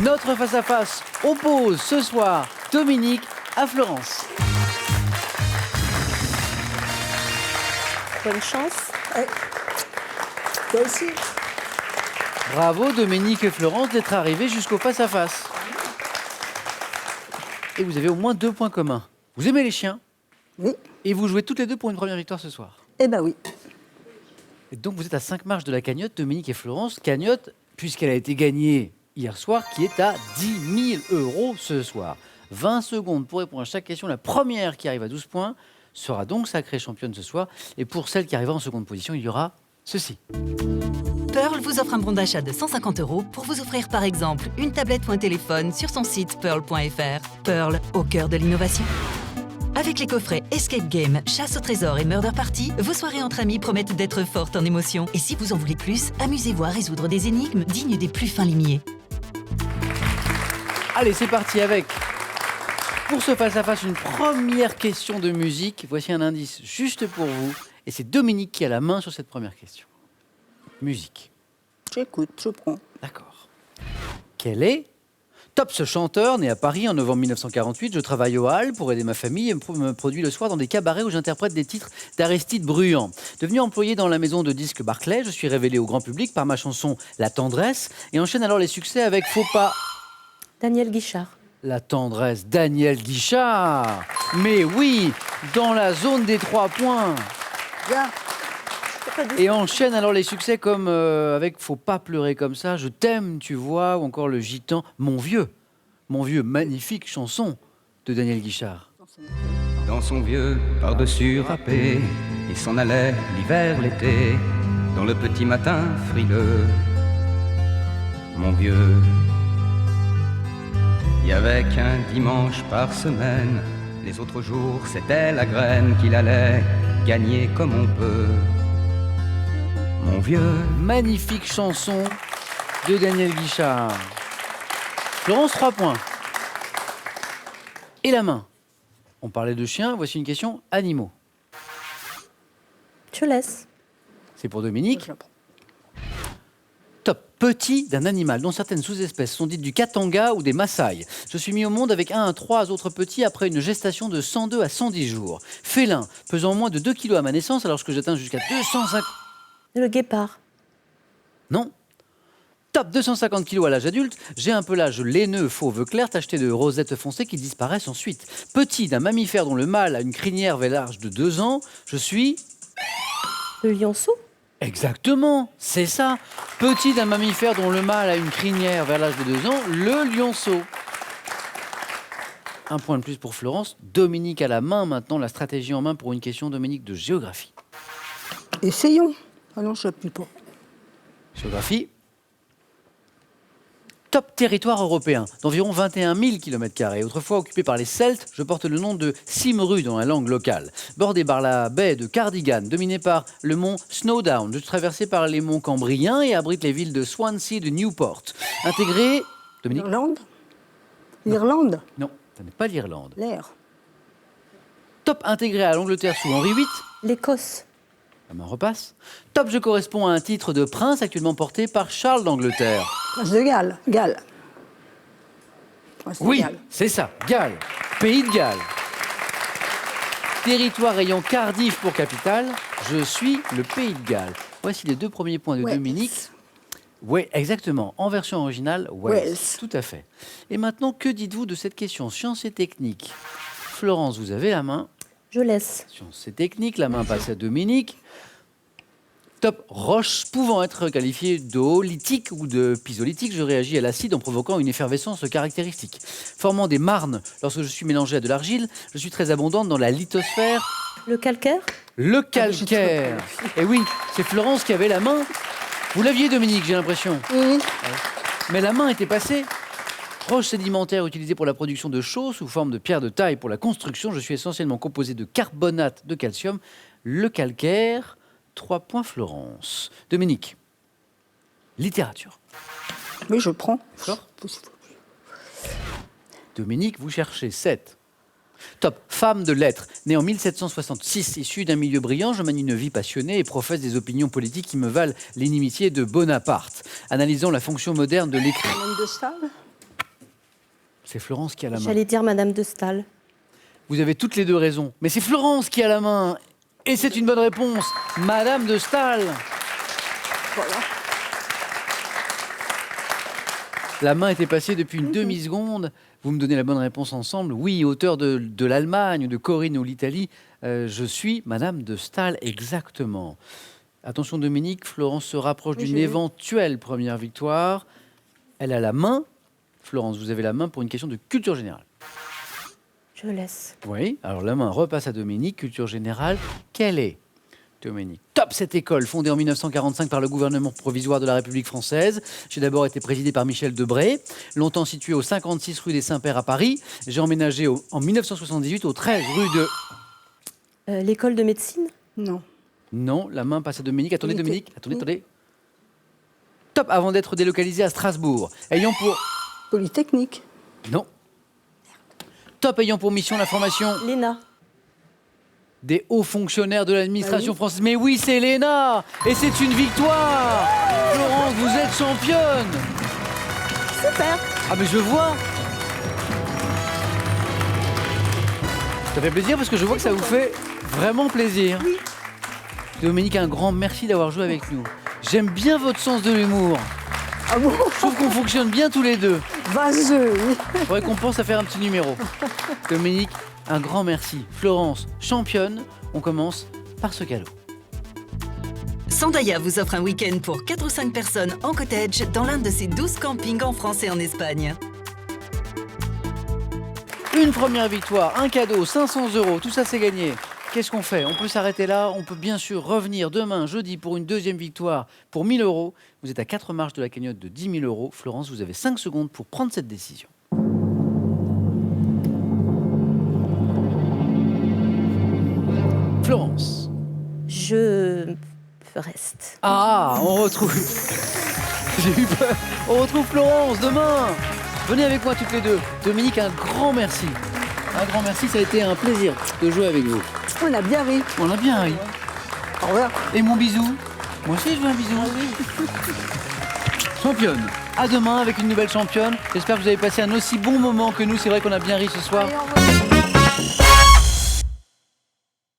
Notre face-à-face oppose ce soir Dominique à Florence. Bonne chance. Toi aussi. Bravo Dominique et Florence d'être arrivés jusqu'au face-à-face. Et vous avez au moins 2 points communs. Vous aimez les chiens? Oui. Et vous jouez toutes les deux pour une première victoire ce soir. Eh ben oui. Et donc vous êtes à 5 marches de la cagnotte, Dominique et Florence. Cagnotte, puisqu'elle a été gagnée hier soir, qui est à 10 000 € ce soir. 20 secondes pour répondre à chaque question. La première qui arrive à 12 points sera donc sacrée championne ce soir. Et pour celle qui arrivera en seconde position, il y aura ceci. Pearl vous offre un bon d'achat de 150 € pour vous offrir par exemple une tablette ou un téléphone sur son site pearl.fr. Pearl, au cœur de l'innovation. Avec les coffrets Escape Game, Chasse au trésor et Murder Party, vos soirées entre amis promettent d'être fortes en émotions. Et si vous en voulez plus, amusez-vous à résoudre des énigmes dignes des plus fins limiers. Allez, c'est parti avec, pour ce face-à-face, une première question de musique. Voici un indice juste pour vous. Et c'est Dominique qui a la main sur cette première question. Musique. J'écoute, je prends. D'accord. Quel est Top, ce chanteur, né à Paris en novembre 1948, je travaille au Halles pour aider ma famille et me produis le soir dans des cabarets où j'interprète des titres d'Aristide Bruand. Devenu employé dans la maison de disques Barclay, je suis révélé au grand public par ma chanson La Tendresse et enchaîne alors les succès avec Faut pas... Daniel Guichard. La Tendresse, Daniel Guichard. Mais oui, dans la zone des 3 points. Bien. Et enchaîne alors les succès comme avec Faut pas pleurer comme ça, Je t'aime, tu vois, ou encore Le Gitan, Mon vieux, magnifique chanson de Daniel Guichard. Dans son vieux par-dessus râpé, il s'en allait l'hiver, l'été, dans le petit matin frileux. Mon vieux, il y avait qu'un dimanche par semaine, les autres jours c'était la graine qu'il allait gagner comme on peut. Mon vieux. Magnifique chanson de Daniel Guichard. Florence, 3 points. Et la main. On parlait de chiens, voici une question animaux. Je laisse. C'est pour Dominique. Je la prends. Top, petit d'un animal dont certaines sous-espèces sont dites du Katanga ou des Maasai. Je suis mis au monde avec 1 à 3 autres petits après une gestation de 102 à 110 jours. Félin, pesant moins de 2 kg à ma naissance alors que j'atteins jusqu'à 250... Le guépard. Non. Top, 250 kg à l'âge adulte, j'ai un pelage laineux, fauve clair, tacheté de rosettes foncées qui disparaissent ensuite. Petit d'un mammifère dont le mâle a une crinière vers l'âge de 2 ans, je suis... Le lionceau. Exactement, c'est ça. Petit d'un mammifère dont le mâle a une crinière vers l'âge de 2 ans, le lionceau. 1 point de plus pour Florence. Dominique à la main maintenant, la stratégie en main pour une question, Dominique, de géographie. Essayons. Ah non, je n'appuie pas. Géographie. Top territoire européen, d'environ 21 000 km². Autrefois occupé par les Celtes, je porte le nom de Cymru dans la langue locale. Bordé par la baie de Cardigan, dominé par le mont Snowdown, je suis traversé par les monts Cambriens et abrite les villes de Swansea et de Newport. Intégré... Dominique? L'Irlande. L'Irlande. Non, ça n'est pas l'Irlande. L'air. Top intégré à l'Angleterre sous Henri VIII. L'Écosse. La main repasse. Top, je correspond à un titre de prince actuellement porté par Charles d'Angleterre. Prince de Galles. Galles. Prince de Oui, Galles. c'est ça, Galles, pays de Galles. Territoire ayant Cardiff pour capitale, je suis le pays de Galles. Voici les 2 premiers points de Wales. Dominique. Oui, exactement. En version originale, Wales. Wales. Tout à fait. Et maintenant, que dites-vous de cette question sciences et techniques? Florence, vous avez la main. Je laisse. Sciences et techniques, la main passe à Dominique. Top, roche pouvant être qualifiée d'oolithique ou de pisolithique, je réagis à l'acide en provoquant une effervescence caractéristique. Formant des marnes lorsque je suis mélangé à de l'argile, je suis très abondante dans la lithosphère. Le calcaire. Le calcaire. Et oui, c'est Florence qui avait la main. Vous l'aviez, Dominique, j'ai l'impression. Oui. Mais la main était passée. Roche sédimentaire utilisée pour la production de chaux sous forme de pierre de taille pour la construction. Je suis essentiellement composé de carbonate de calcium. Le calcaire, 3 points Florence. Dominique, littérature. Oui, je prends. D'accord. Dominique, vous cherchez 7. Top, femme de lettres, née en 1766, issue d'un milieu brillant, je manie une vie passionnée et professe des opinions politiques qui me valent l'inimitié de Bonaparte. Analysant la fonction moderne de l'écrit. Madame de Staël. C'est Florence qui a la main. J'allais dire Madame de Staël. Vous avez toutes les deux raison. Mais c'est Florence qui a la main. Et c'est une bonne réponse. Madame de Staël. Voilà. La main était passée depuis une demi-seconde. Vous me donnez la bonne réponse ensemble. Oui, auteur de l'Allemagne, de Corinne ou l'Italie. Je suis Madame de Staël, exactement. Attention Dominique, Florence se rapproche Oui, d'une j'ai vu. éventuelle première victoire. Elle a la main. Florence, vous avez la main pour une question de culture générale. Je laisse. Oui, alors la main repasse à Dominique, culture générale. Quelle est, Dominique? Top, cette école, fondée en 1945 par le gouvernement provisoire de la République française. J'ai d'abord été présidé par Michel Debré, longtemps situé au 56 rue des Saints-Pères à Paris. J'ai emménagé en 1978 au 13 rue de... L'école de médecine. Non. Non, la main passe à Dominique. Attendez, Polytech- Dominique, attendez, oui. attendez. Top, avant d'être délocalisé à Strasbourg. Ayant pour... Polytechnique. Non. Top, ayant pour mission la formation Léna. des hauts fonctionnaires de l'administration Ah oui. française. Mais oui, c'est Léna. Et c'est une victoire. Florence, vous êtes championne. Super. Ah mais je vois. Ça fait plaisir parce que je vois que ça vous fait vraiment plaisir. Dominique, un grand merci d'avoir joué avec nous. J'aime bien votre sens de l'humour. Ah bon? Je trouve qu'on fonctionne bien tous les deux. Vaseux, oui. Il faudrait qu'on pense à faire un petit numéro. Dominique, un grand merci. Florence, championne. On commence par ce cadeau. Sandaya vous offre un week-end pour 4 ou 5 personnes en cottage dans l'un de ses 12 campings en France et en Espagne. Une première victoire, un cadeau, 500 €, tout ça c'est gagné. Qu'est-ce qu'on fait? On peut s'arrêter là, on peut bien sûr revenir demain, jeudi, pour une deuxième victoire pour 1000 €. Vous êtes à 4 marches de la cagnotte de 10 000 €. Florence, vous avez 5 secondes pour prendre cette décision. Florence. Je reste. Ah, on retrouve... J'ai eu peur. On retrouve Florence demain. Venez avec moi toutes les deux. Dominique, un grand merci. Un grand merci, ça a été un plaisir de jouer avec vous. On a bien ri. On a bien ri. Au revoir. Et mon bisou? Moi aussi je veux un bisou. Championne. À demain avec une nouvelle championne. J'espère que vous avez passé un aussi bon moment que nous. C'est vrai qu'on a bien ri ce soir. Allez, au revoir.